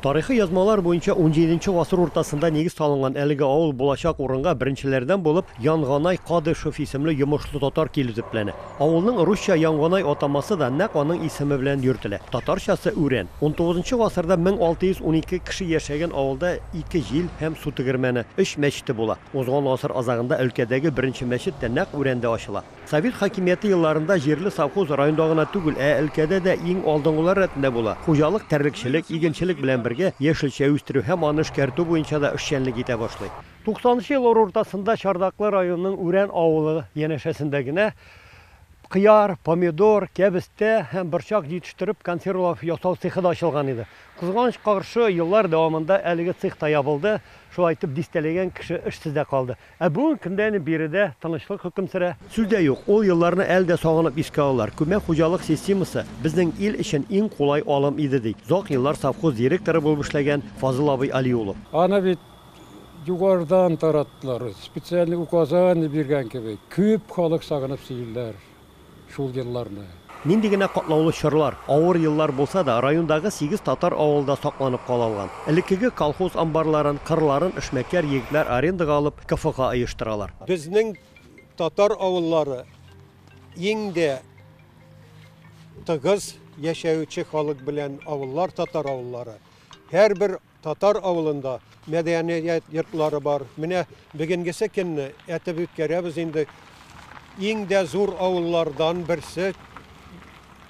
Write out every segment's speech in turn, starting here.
Тарихи язмалар буенча 17-нче гасыр уртасында нигез салынган әлеге авыл булачак урынга беренчеләрдән булып Янганай Кадышев исемле йомышлы татар килеп төпләнә. Авылның русча Янганай атамасы да нәкъ аның исеме белән йөртелә. Татарчасы Үрән. 19-нчы гасырда 1612 кеше яшәгән авылда 2 җил һәм су тегермәне, 3 мәчете була. Узган гасыр азагында өлкәдәге беренче мәчет тә нәкъ Үрәндә ачыла. Совет хакимияте елларында җирле совхоз районда гына түгел, өлкәдә дә иң алдынгылар рәтендә була. Хуҗалык, тәрлекчелек, игенчелек белән бергә яшелчә үстерү һәм аны эшкәртү буенча да эшчәнлек итә башлый. 90-нчы еллар уртасында Чардаклы районының Үрән авылы янәшәсендә генә кыяр, помидор, кәбестә һәм борчак җитештереп консервлар ясау цехы да ачылган иде. Кызганыч каршы еллар дәвамында әлеге цех та ябылды. Шулай итеп дистәләгән кеше эшсез дә калды. Бүген көндән биредә тынычлык хөкем сөрә. Сүздә юк, ул елларны әлдә сагынып искә алалар. Күмәк хуҗалык системасы безнең ил өчен иң кулай алым иде ди. Зак еллар совхоз директоры булып эшләгән Фазыл абый Алиулов. Аны бит югарыдан тараттылар, специаль указание биргән кебек. Күп халык сагынып сөйләр шул елларны. Нинди генә катлаулы чорлар, авыр еллар булса да, райондагы 8 татар авылда сакланып калалган. Элеккеге колхоз амбарларын, кырларын эшмәкәр егетләр арендага алып КФК оештыралар. Безнең татар авыллары иңдә тыгыз яшәүче халык белән авыллар татар авыллары. Һәрбер татар авылында мәдәният йортлары бар. Менә бүгенгесе көнне әтеп үткәрәбез инде. Иңдә зур авыллардан берсе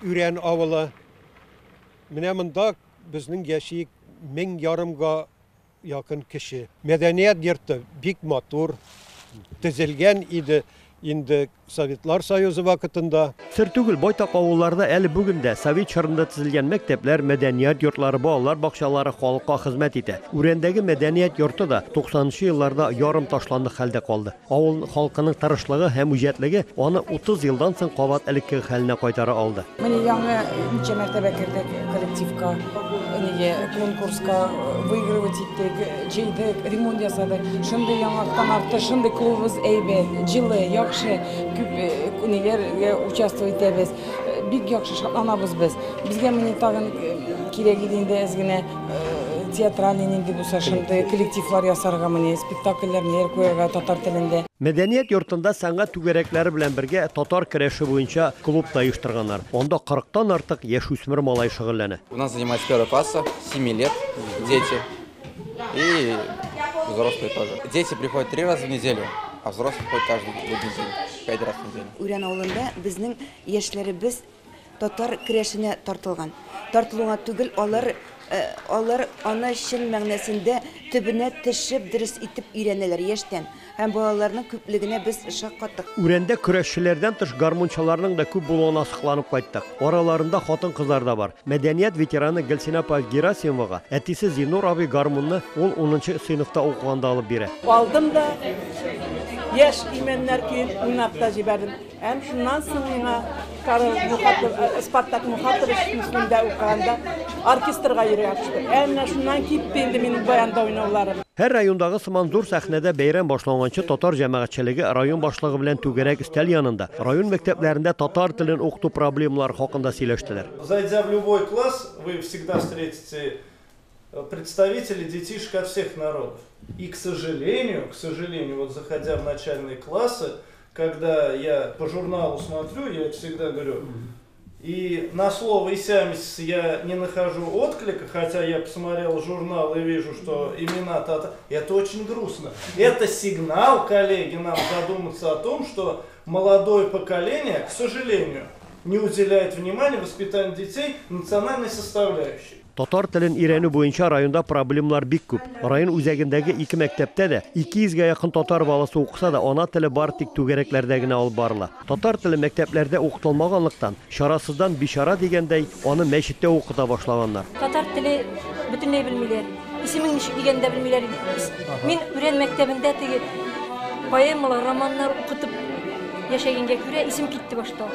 Үрән авылы. Менә монда безнең яшик 1000 якын кеше. Мәдәният йорты бик матур төзелгән иде инде Советлар Союзы вакытында. Сер түгел, байтак авылларда әле бүгендә Совет чорында төзелгән мәктәпләр, мәдәният йортлары, балалар бакчалары халыкка хезмәт итә. Үрәндәге мәдәният йорты да 90-нчы елларда ярым ташланды хәлдә калды. Авыл халкының тырышлыгы һәм үҗәтлеге аны 30 елдан соң кабат элекке хәленә кайтара алды. Менә яңа ничә мәртәбә кирдек коллективка, конкурска выигрывать иттек, җыйдык, ремонт ясадык. Шундый яңактан арты, шундый клубыбыз әйбәт, җылы, яхшы, күп күнеләргә участвовать итәбез. Бик яхшы шатланабыз без. Безгә менә тагын кирәк иде инде әзгенә театральный инде булса шундый коллективлар ясарга, менә спектакльләрне куярга татар телендә. Мәдәният йортында сәнгать түгәрәкләре белән бергә татар көрәше буенча клуб та оештырганнар. Анда 40-тан артык яшүсмер малай шөгыльләнә. У нас занимается 1 класса, 7 лет, дети и взрослые тоже. Дети приходят 3 раза в неделю, а взрослые ходят каждую неделю, 5 раз в неделю. Үрән авылында безнең яшьләребез татар көрәшенә тартылган. Тартылуга түгел, алар аны чын мәгънәсендә төбенә төшеп дөрес итеп өйрәнәләр яшьтән. Һәм балаларның күплегенә без шаккаттык. Үрәндә көрәшчеләрдән тыш гармунчыларның да күп булуына асыкланып кайттык. Араларында хатын-кызлар да бар. Мәдәният ветераны Гөлсинә Герасимова әтисе Зинур абый гармунны ул 10-нчы сыйныфта укыганда алып бирә. Алдым да яшь имәннәр көеп уйнап та җибәрдем. Һәм шуннан соң миңа Спартак Мухатович исемендә укыганда оркестрга йөрергә төштем. Менә шуннан китте инде минем баянда уйнауларым. Һәр райондагы сыман зур сәхнәдә бәйрәм башланганчы татар җәмәгатьчелеге район башлыгы белән түгәрәк өстәл янында район мәктәпләрендә татар телен укыту проблемалары хакында сөйләштеләр. Зайдя в любой класс, вы всегда встретите представителей детишек от всех народов. И, к сожалению, вот заходя в начальные классы, когда я по журналу смотрю, я всегда говорю, и на слово «исямис» я не нахожу отклика, хотя я посмотрел журнал и вижу, что имена татар. Это очень грустно. Это сигнал, коллеги, нам задуматься о том, что молодое поколение, к сожалению, не уделяет внимания воспитанию детей национальной составляющей. Татар телен өйрәнү буенча районда проблемалар бик күп. Район үзәгендәге 2 мәктәптә дә 200-гә якын татар баласы укыса да, ана теле бар тик түгәрәкләрдә генә алып барыла. Татар теле мәктәпләрдә укытылмаганлыктан, шарасыздан бишара дигәндәй, аны мәчеттә укыта башлаганнар. Татар теле бөтенләй белмиләр. Исемен ничек дигәндә белмиләр. Мин Үрән мәктәбендә теге поэмалар, романнар укытып яшәгәнгә күрә исем китте башта.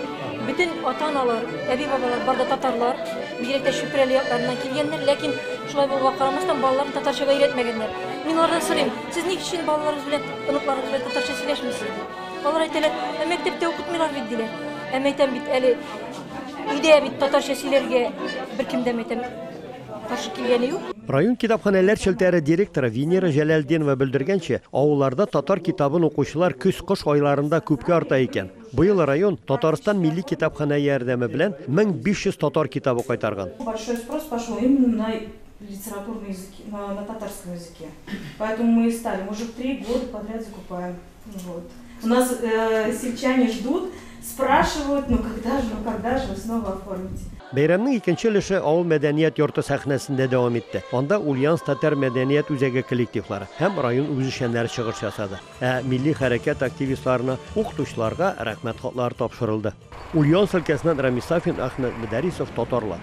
Bütün ata-analar, әби-бабалар барда татарлар, бигрәк шөпрәле якларыннан килгәннәр, ләкин шулай булганга карамастан балаларын татарчага өйрәтмәгәннәр. Мин алардан сорыйм, сез ник өчен балаларыгыз белән, оныкларыгыз белән татарча сөйләшмисез? Алар әйтәләр, мәктәптә укытмыйлар бит диләр. Әйтәм бит әле өйдә бит татарча сөйләргә беркем дә әйтәм. каршы килгәне юк. Район китапханәләр шелтәре директоры Венера Җәләлдинова белдергәнчә, авылларда татар китабын укучылар көз-кыш айларында күпкә арта икән. Быел район Татарстан милли китапханә ярдәме белән 1500 татар китабы кайтарган. Большой спрос пошел именно на литературный язык, на татарском языке. Поэтому мы и стали. Мы уже 3 года подряд закупаем. Вот. У нас сельчане ждут, спрашивают, ну когда же вы снова оформите? Бәйрәмнең икенче өлеше авыл мәдәният йорты сәхнәсендә дәвам итте. Анда Ульяновск татар мәдәният үзәге коллективлары һәм район үзешчәннәре чыгыш ясады. Милли хәрәкәт активистларына, укытучыларга рәхмәт хатлары тапшырылды. Ульяновск өлкәсеннән Рамис Сафин, Ахмед Мөдәрисов, Татарлар.